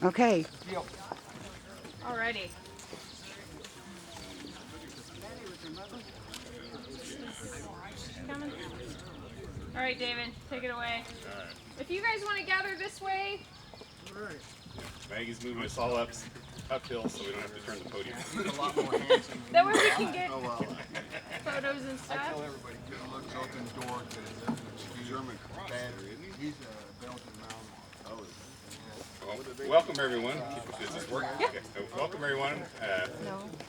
Okay. Alrighty. Coming. All right, David, take it away. All right. If you guys want to gather this way. All right. Maggie's moving us all uphill so we don't have to turn the podium. A lot more handsome. That way we can get well. photos and I stuff. tell everybody, just look open the door to the German battery. He's a Belgian mountain. Welcome everyone. Does this work? Yeah. Okay. Welcome everyone.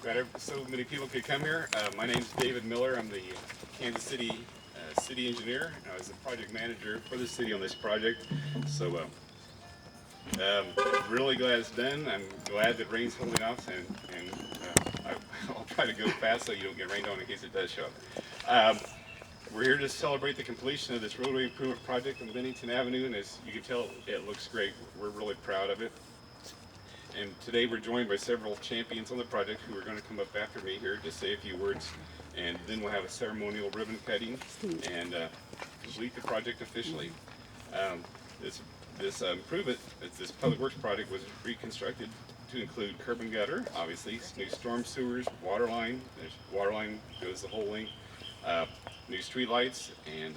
Glad so many people could come here. My name's David Miller. I'm the Kansas City city engineer. I was the project manager for the city on this project. So really glad it's done. I'm glad that rain's holding off, and I'll try to go fast so you don't get rained on in case it does show up. We're here to celebrate the completion of this roadway improvement project on Bennington Avenue, and as you can tell, it looks great. We're really proud of it. And today we're joined by several champions on the project who are going to come up after me here to say a few words, and then we'll have a ceremonial ribbon cutting and complete the project officially. This improvement, this public works project was reconstructed to include curb and gutter, obviously, new storm sewers, water line. There's water line goes the whole length. New street lights, and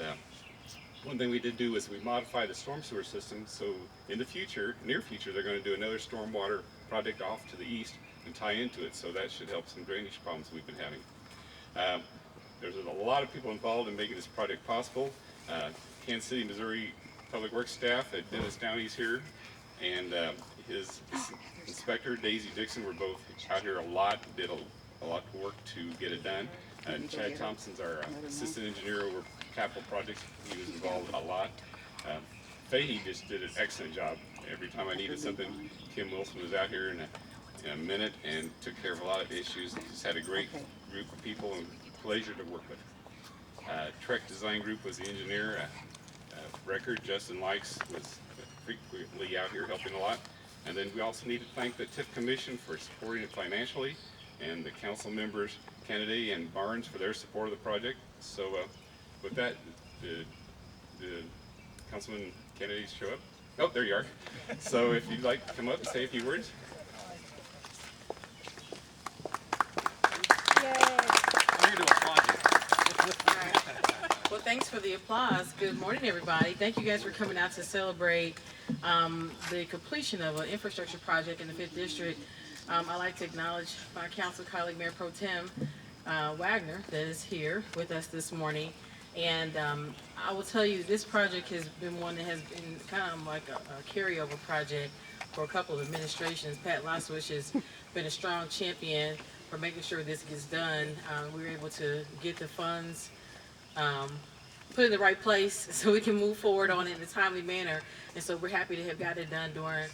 one thing we did do is we modified the storm sewer system, so in the future, near future, they're going to do another stormwater project off to the east and tie into it, so that should help some drainage problems we've been having. There's a lot of people involved in making this project possible. Kansas City, Missouri Public Works staff, Dennis Downey's here, and his inspector, Daisy Dixon, were both out here a lot, did a lot of work to get it done. Chad Thompson's our assistant engineer over capital projects. He was involved a lot. Fahey just did an excellent job. Every time I needed something, Kim Wilson was out here in a minute and took care of a lot of issues. Just had a great group of people and pleasure to work with. Trek Design Group was the engineer. Record, Justin Likes was frequently out here helping a lot. And then we also need to thank the TIF Commission for supporting it financially, and the council members, Kennedy and Barnes, for their support of the project. So with that, the Councilman Kennedy show up? Oh, there you are. So if you'd like to come up and say a few words. Well, thanks for the applause. Good morning, everybody. Thank you guys for coming out to celebrate the completion of an infrastructure project in the 5th District. I'd like to acknowledge my council colleague, Mayor Pro Tem Wagner, that is here with us this morning. And I will tell you, this project has been one that has been kind of like a carryover project for a couple of administrations. Pat Loswich has been a strong champion for making sure this gets done. We were able to get the funds put in the right place so we can move forward on it in a timely manner. And so we're happy to have got it done during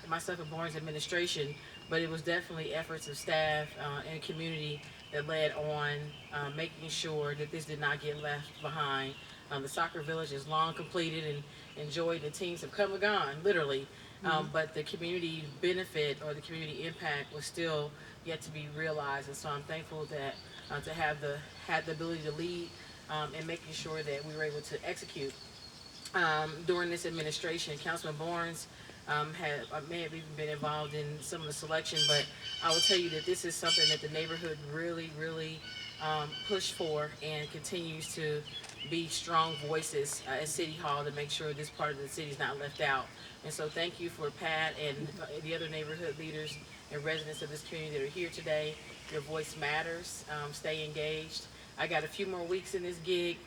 myself and Barnes' administration. But it was definitely efforts of staff and community that led on making sure that this did not get left behind. The soccer village is long completed and enjoyed. The teams have come and gone, literally. But the community benefit or the community impact was still yet to be realized. And so I'm thankful that to have had the ability to lead and making sure that we were able to execute. During this administration, Councilman Barnes may have even been involved in some of the selection, but I will tell you that this is something that the neighborhood really pushed for and continues to be strong voices at City Hall to make sure this part of the city is not left out. And so thank you for Pat and the other neighborhood leaders and residents of this community that are here today. Your voice matters. Stay engaged. I got a few more weeks in this gig,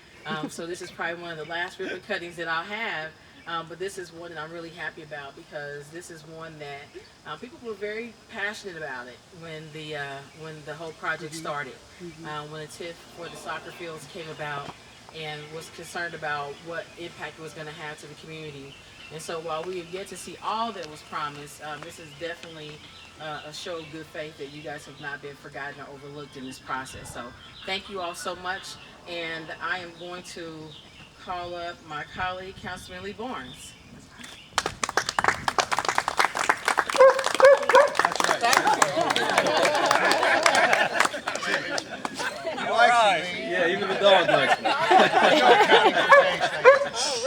so this is probably one of the last ribbon cuttings that I'll have. But this is one that I'm really happy about because this is one that people were very passionate about it when the whole project started. When the TIF for the soccer fields came about and was concerned about what impact it was going to have to the community. And so while we have yet to see all that was promised, this is definitely a show of good faith that you guys have not been forgotten or overlooked in this process. So thank you all so much, and I am going to call up my colleague, Councilman Lee Barnes. All right. Yeah, even the dog likes me. All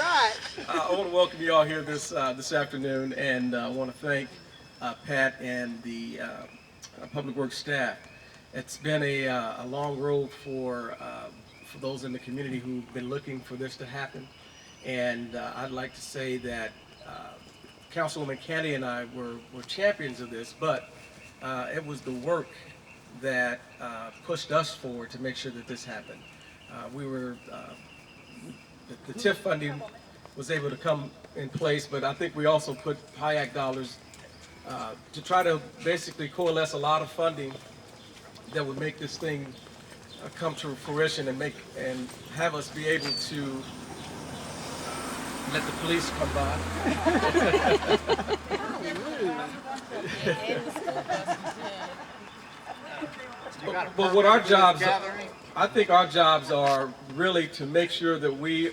right. I want to welcome you all here this afternoon, and I want to thank Pat and the Public Works staff. It's been a long road for those in the community who've been looking for this to happen, and I'd like to say that Councilwoman Candy and I were champions of this, but it was the work that pushed us forward to make sure that this happened. The TIF funding was able to come in place, but I think we also put HIAC dollars to try to basically coalesce a lot of funding that would make this thing come to fruition and have us be able to let the police come by. But what our jobs are, I think our jobs are really to make sure that we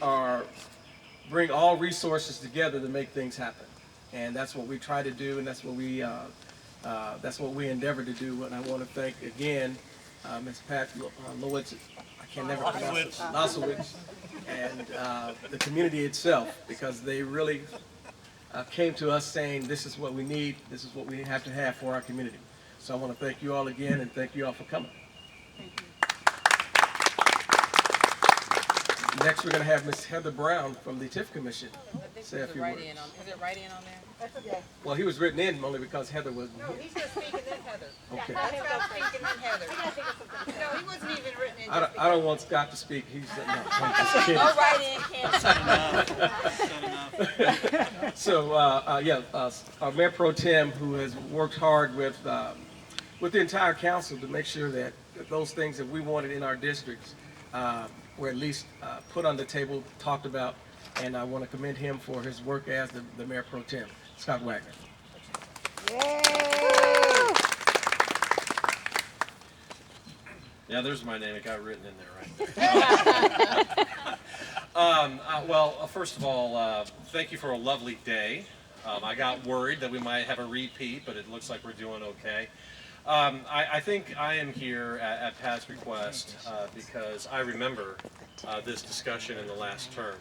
bring all resources together to make things happen, and that's what we try to do, and that's what we endeavor to do. And I want to thank again Ms. Pat Lowitz, I can never pronounce it, Lasowitz, and the community itself, because they really came to us saying this is what we need, this is what we have to have for our community. So I want to thank you all again, and thank you all for coming. Thank you. Next, we're going to have Ms. Heather Brown from the TIF Commission say a few words. Is it write-in on there? That's okay. Well, he was written in only because Heather wasn't No, here. he's gonna speak and then Heather. Okay. That's about speaking and Heather. No, he wasn't even written in. I don't want Scott to speak. He's no, I'm just kidding. No write-in, can't. So, our Mayor Pro Tem, who has worked hard with the entire council to make sure that those things that we wanted in our districts were at least put on the table, talked about, and I want to commend him for his work as the Mayor Pro Tem, Scott Wagner. Yeah, there's my name. It got written in there, right? First of all, thank you for a lovely day. I got worried that we might have a repeat, but it looks like we're doing okay. I think I am here at Pat's request because I remember this discussion in the last term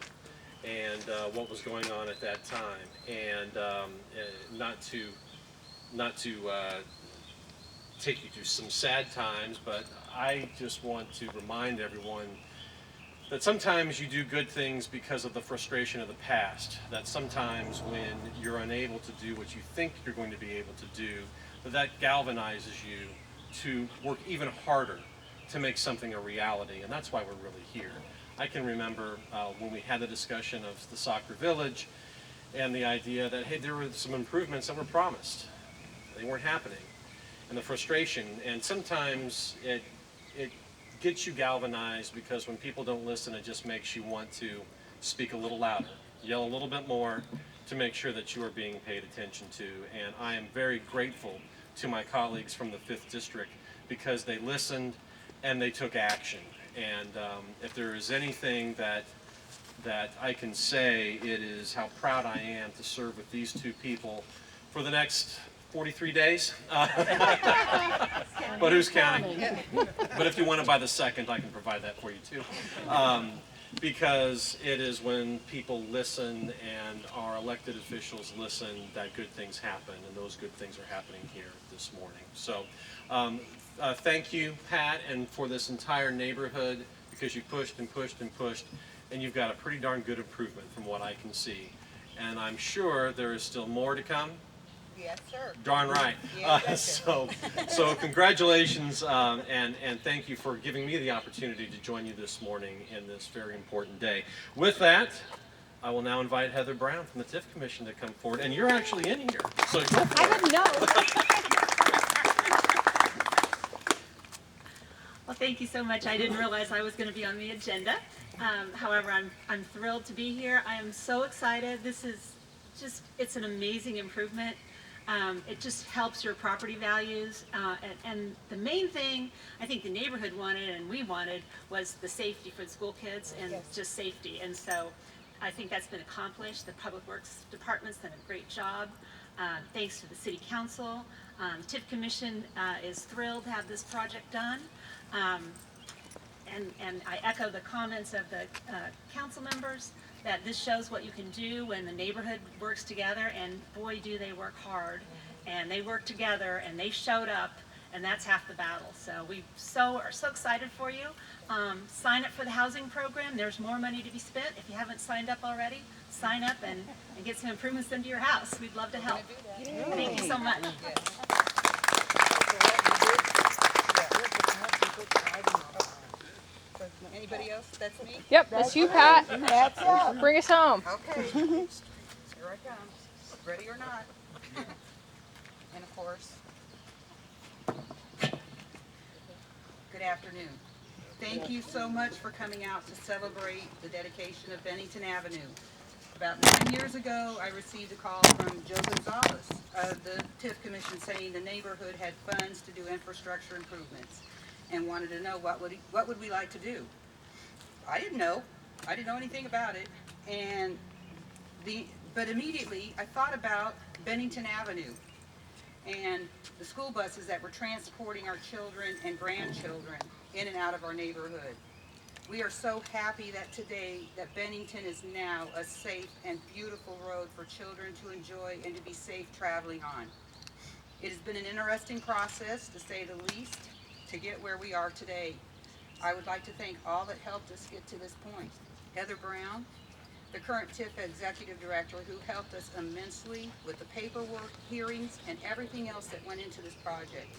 and what was going on at that time, and not to take you through some sad times, but I just want to remind everyone that sometimes you do good things because of the frustration of the past, that sometimes when you're unable to do what you think you're going to be able to do, that galvanizes you to work even harder to make something a reality, and that's why we're really here. I can remember when we had the discussion of the soccer village and the idea that, hey, there were some improvements that were promised. They weren't happening. And the frustration, and sometimes it gets you galvanized because when people don't listen, it just makes you want to speak a little louder, yell a little bit more to make sure that you are being paid attention to. And I am very grateful to my colleagues from the 5th District because they listened and they took action. And if there is anything that I can say, it is how proud I am to serve with these two people for the next 43 days. But who's counting? But if you want it by the second, I can provide that for you too. Because it is when people listen and our elected officials listen that good things happen, and those good things are happening here this morning. So thank you, Pat, and for this entire neighborhood, because you pushed and pushed and pushed, and you've got a pretty darn good improvement from what I can see. And I'm sure there is still more to come. Yes, sir. Darn right. So congratulations, and thank you for giving me the opportunity to join you this morning in this very important day. With that, I will now invite Heather Brown from the TIF Commission to come forward, and you're actually in here, so go for it. I didn't know. Well, thank you so much. I didn't realize I was going to be on the agenda. However, I'm thrilled to be here. I am so excited. This is it's an amazing improvement. It just helps your property values, and the main thing I think the neighborhood wanted and we wanted was the safety for the school kids and just safety, and so I think that's been accomplished. The Public Works Department's done a great job. Thanks to the City Council. TIF Commission is thrilled to have this project done. And I echo the comments of the council members. that this shows what you can do when the neighborhood works together, and boy do they work hard, and they work together, and they showed up, and that's half the battle. So we are so excited for you. Sign up for the housing program. There's more money to be spent. If you haven't signed up already, sign up and get some improvements into your house. We'd love to help. Thank you so much. Anybody else? That's me? Yep, that's you, Pat. Bring us home. Okay. Here I come. Ready or not. And of course, good afternoon. Thank you so much for coming out to celebrate the dedication of Bennington Avenue. About 9 years ago, I received a call from Joe Gonzalez of the TIF Commission saying the neighborhood had funds to do infrastructure improvements and wanted to know what would we like to do. I didn't know. I didn't know anything about it. But immediately I thought about Bennington Avenue and the school buses that were transporting our children and grandchildren in and out of our neighborhood. We are so happy that today that Bennington is now a safe and beautiful road for children to enjoy and to be safe traveling on. It has been an interesting process, to say the least, to get where we are today. I would like to thank all that helped us get to this point. Heather Brown, the current TIF Executive Director, who helped us immensely with the paperwork, hearings, and everything else that went into this project.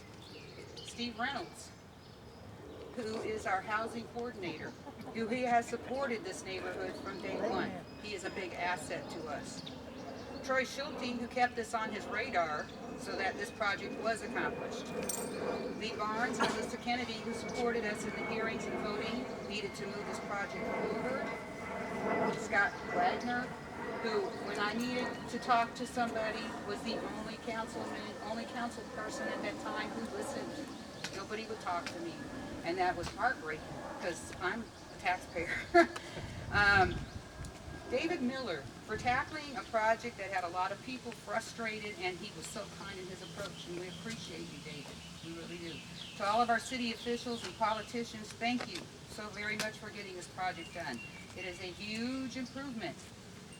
Steve Reynolds, who is our housing coordinator, who has supported this neighborhood from day one. He is a big asset to us. Troy Schulte, who kept us on his radar so that this project was accomplished. Lee Barnes and Alyssa Kennedy, who supported us in the hearings and voting needed to move this project forward. Scott Wagner, who, when I needed to talk to somebody, was the only council person at that time who listened. Nobody would talk to me, and that was heartbreaking because I'm a taxpayer. David Miller, for tackling a project that had a lot of people frustrated, and he was so kind in his approach, and we appreciate you, David. We really do. To all of our city officials and politicians, thank you so very much for getting this project done. It is a huge improvement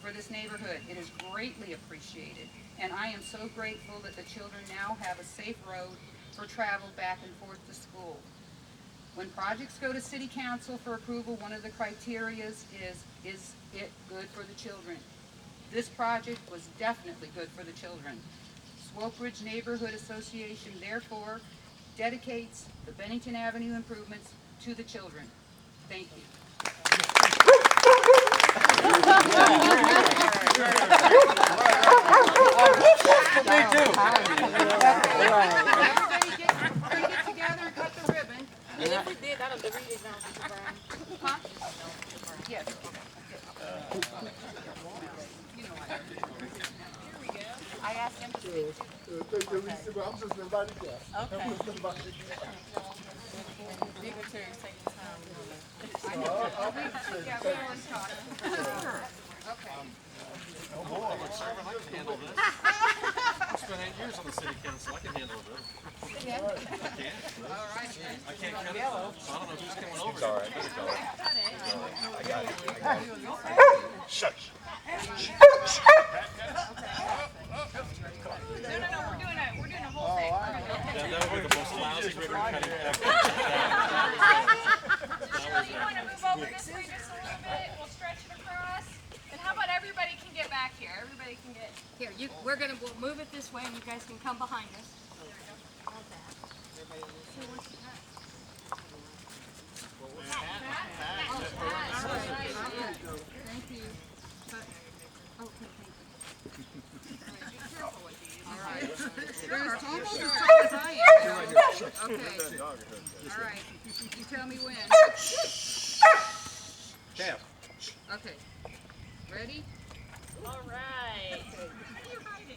for this neighborhood. It is greatly appreciated, and I am so grateful that the children now have a safe road for travel back and forth to school. When projects go to City Council for approval, one of the criteria is it good for the children? This project was definitely good for the children. Swope Ridge Neighborhood Association therefore dedicates the Bennington Avenue improvements to the children. Thank you. Everybody get together and cut the ribbon. And if we did, that'll delete it now, Mr. Brown. Huh? Yes. You know what? Here we go. I asked him to speak too. I'm just invited guest. Okay. Dignitaries take the time. I know. Yeah, we always talk. Okay. Oh boy, I can handle this. I spent 8 years on the city council. I can handle this. I can. All right. I can't cut it, so I don't know who's coming over. It's all right. I got it. Shush. No, we're doing a whole thing. That would be the most lousy ribbon cutting ever. Shirley, you want to move over this way just a little bit? We'll stretch it across. And how about everybody can get back here? Everybody can get here. We'll move it this way, and you guys can come behind us. Thank you. All right. You're almost as tall as I am. Okay. All right. You tell me when. Champ. Okay. Ready? All right.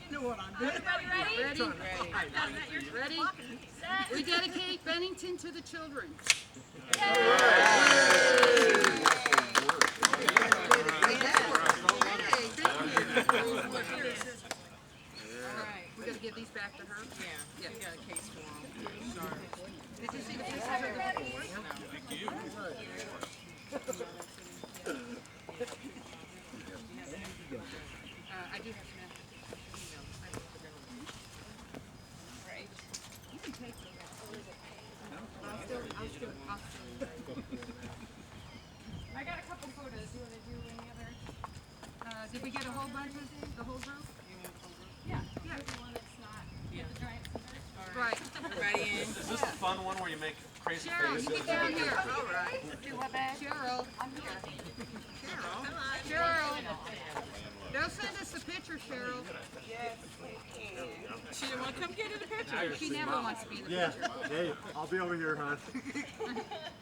You know what I'm doing. Everybody ready? Ready? We dedicate Bennington to the children. Alright, we gotta give these back to her? Yeah. We got a case for them. Sorry. Did you see the pictures of the board? No. I do have some. Right. You can take those. I got a couple photos. You want to do any other? Did we get a whole bunch of the whole group? Yeah. Yeah. The one that's not with the giant scissors. Right. Everybody in. Is this the fun one where you make crazy Cheryl, faces? you get down here. All right. Do what, babe? Cheryl. I'm here. Cheryl. Don't send us the picture, Cheryl. She didn't want to come get in the picture. She never wants to be the Yeah, picture. hey, I'll be over here, hon.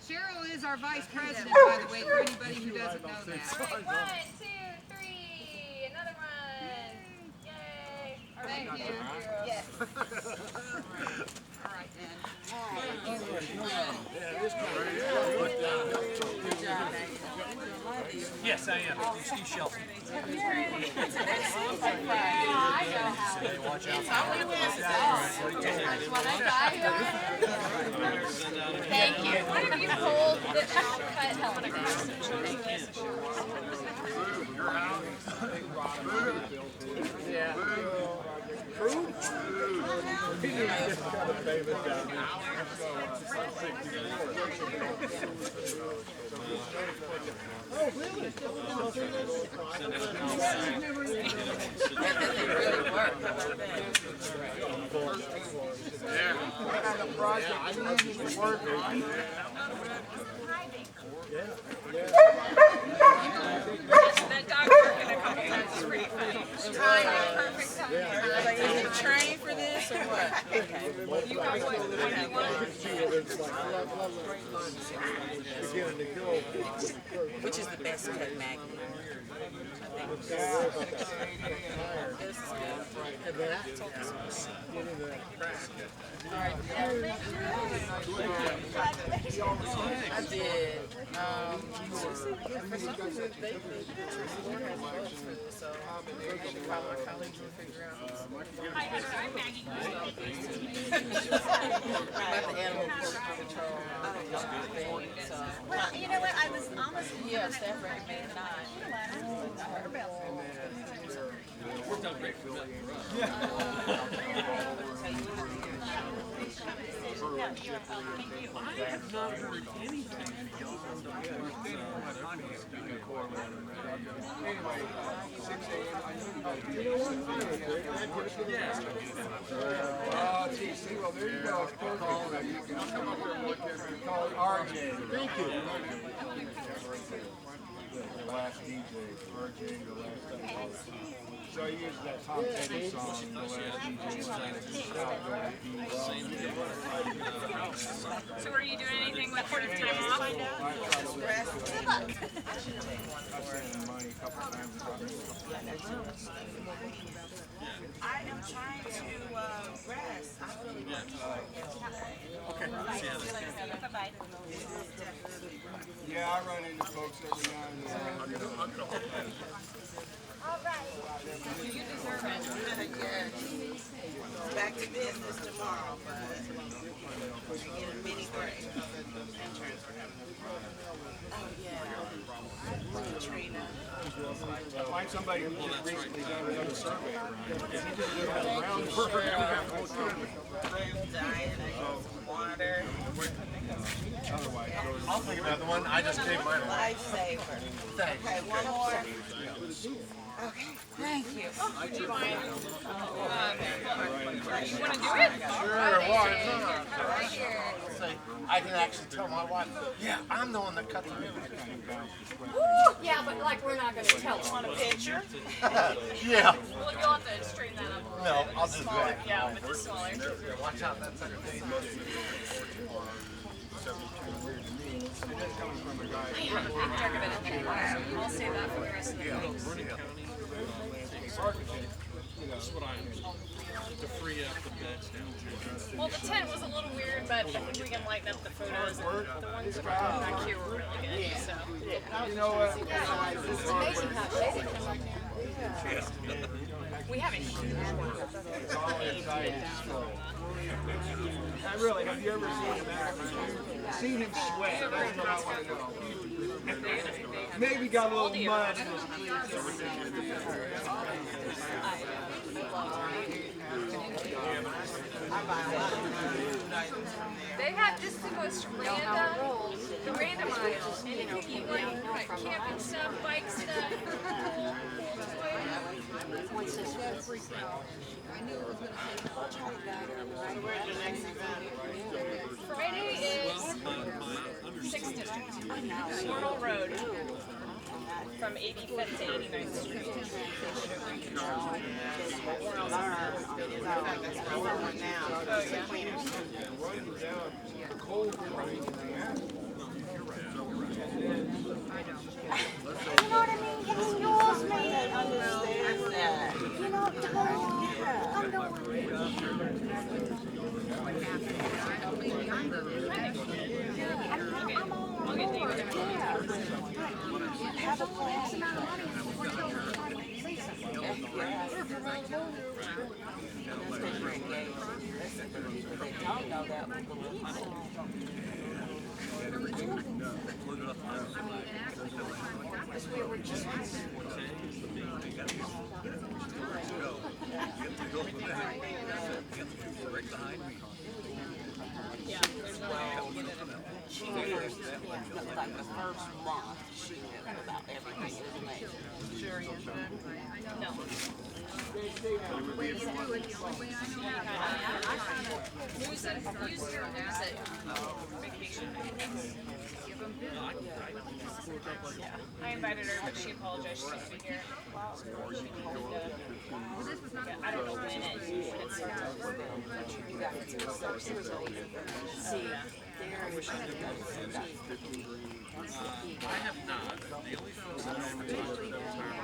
Cheryl is our vice president, by the way, for anybody who doesn't know that. All right, 1, 2, 3. Another one. Yay. All right. Thank you. Yes. All right, then. Yes, I am. Steve Shelton. I know how. Watch out. Thank you. Why don't you hold the cut helmet? That dog barking a couple times is pretty funny. Perfect time. Like, is he trained for this or what? Okay. You got what you want? Which is the best cut magnet? I did. For some reason, they so I should call my colleagues and figure out. Hi, Heather. I'm Maggie. About the animal control thing, so. Well, you know what, I was almost. Yeah, staff recommended not. I heard about it. Worked out great for us. I have not heard anything beyond See, well, there you go. You can come up here and look at it. Call it RJ. Thank you. The last DJ, RJ, the last DJ. So I use that Tom Petty song, the last DJ. So, are you doing anything with your time off? Good luck. I've sent money a couple times. I am trying to rest. I really want to. Bye-bye. Yeah, I run into folks every now and then. All right. You deserve it. Yeah. Back to business tomorrow, but get a mini break. Oh, yeah. Katrina. Find somebody who just recently done another survey. Diet, water. I'll think about the one I just gave mine away. Lifesaver. Thanks. Okay, one more. Okay, thank you. You want to do it? Sure, why not? Right here. Say, I can actually tell my wife, yeah, I'm the one that cut the ribbon. Woo! Yeah, but like we're not going to tell them. Want a picture? Yeah. Well, you'll have to straighten that up. No, I'll just do it. Yeah, but it's smaller. Watch out, that's a I have a big jug of it in there. I'll save that for the rest of the day. That's what I am. To free up the beds down. Well, the tent was a little weird, but I think we can lighten up the photos. And the ones that are back here were really good. So. You know what? It's amazing how shady it came up now. We have a huge one. It's all inside the skull. I really, have you ever seen him act? Seen him sweat? That's what I want to know. Maybe got a little mud in his cleats every now and then. They have just the most random aisle. Anything you like, camping stuff, bike stuff. Friday is 6th District, Mortal Road, from 85th to 89th Street. Like the first month, she knew about everything in the nation. No. Use your music. Vacation. I invited her, but she apologized. She couldn't be here. I don't know when it starts. I have not. The only folks that I ever talked to the entire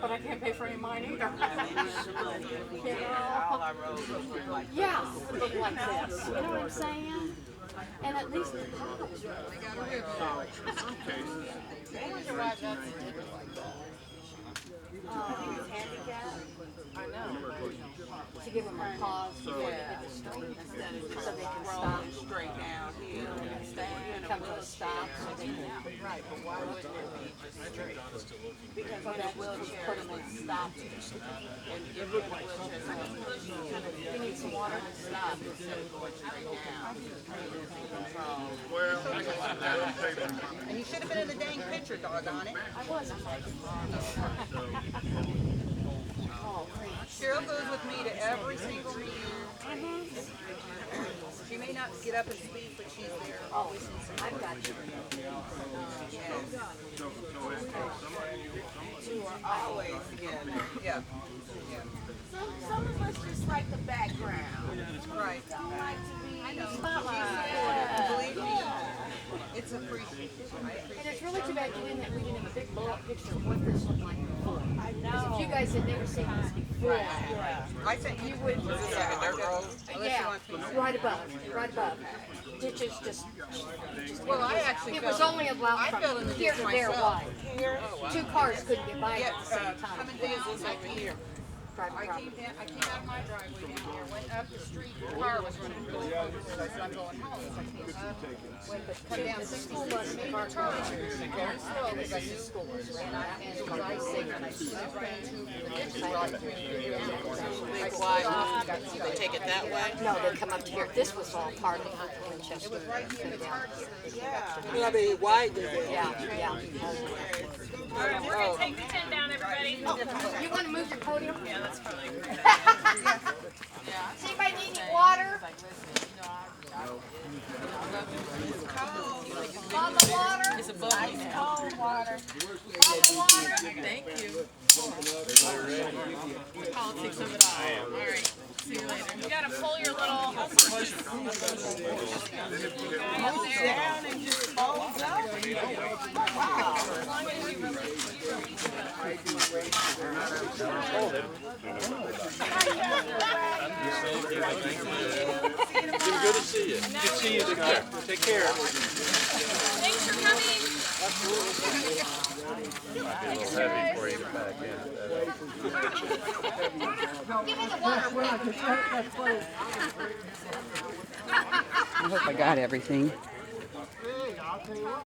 But I can't pay for any of mine either. All our roads look like Yeah, look like this. You know what I'm saying? And at least the cops. I know. To give them a pause before they hit the street, so they can stop. straight downhill and stand. Come to a stop, so they can. Right, but why wouldn't it be just straight? Because that will just put them in a stop. And if the wheelchair They need some water and stop. instead of going straight down. And you should have been in the dang picture, doggone it. I was, I'm like, oh, great. Cheryl goes with me to every single meeting. She may not get up and speak, but she's there. Oh, I've got you. Two are always together. Yeah. Some of us just like the background. Right. Don't like to be in the Believe me, it's appreciated. And it's really too bad we didn't have a big blow-up picture of what this looked like before. I know. If you guys had never seen this before, I sent you would. yeah, right above. Ditches just, Well, I actually it was fell- only about I fell in from the here ditch to there myself. wide. Two cars couldn't get by Yeah, at the same time. coming down, over here. Private I property. came out of my driveway down here, went up the street, the car was running really close, so I said, I'm going home. So I came up, went, cut down 60 feet, made a turn, very slow, because I knew school was ran out, and it was icy, and I ran into the ditches right between here and there. Big wide, they take it that way? No, they come up to here. This was all part of Winchester. It was right near the turn here. Yeah. It'll be wide there. Yeah, yeah. All right, we're gonna take the tent down, everybody. You want to move your podium? Yeah, that's probably great. Does anybody need any water? Mama water? It's above me now. Cold water. Mama water? Thank you. Politics of it all. All right. See you later. You gotta pull your little. Down and just folds up. Wow. Good to see you. Good to see you, Scott. Take care. Thanks for coming. Heavy for you to pack in. Give me the water. I hope I got everything.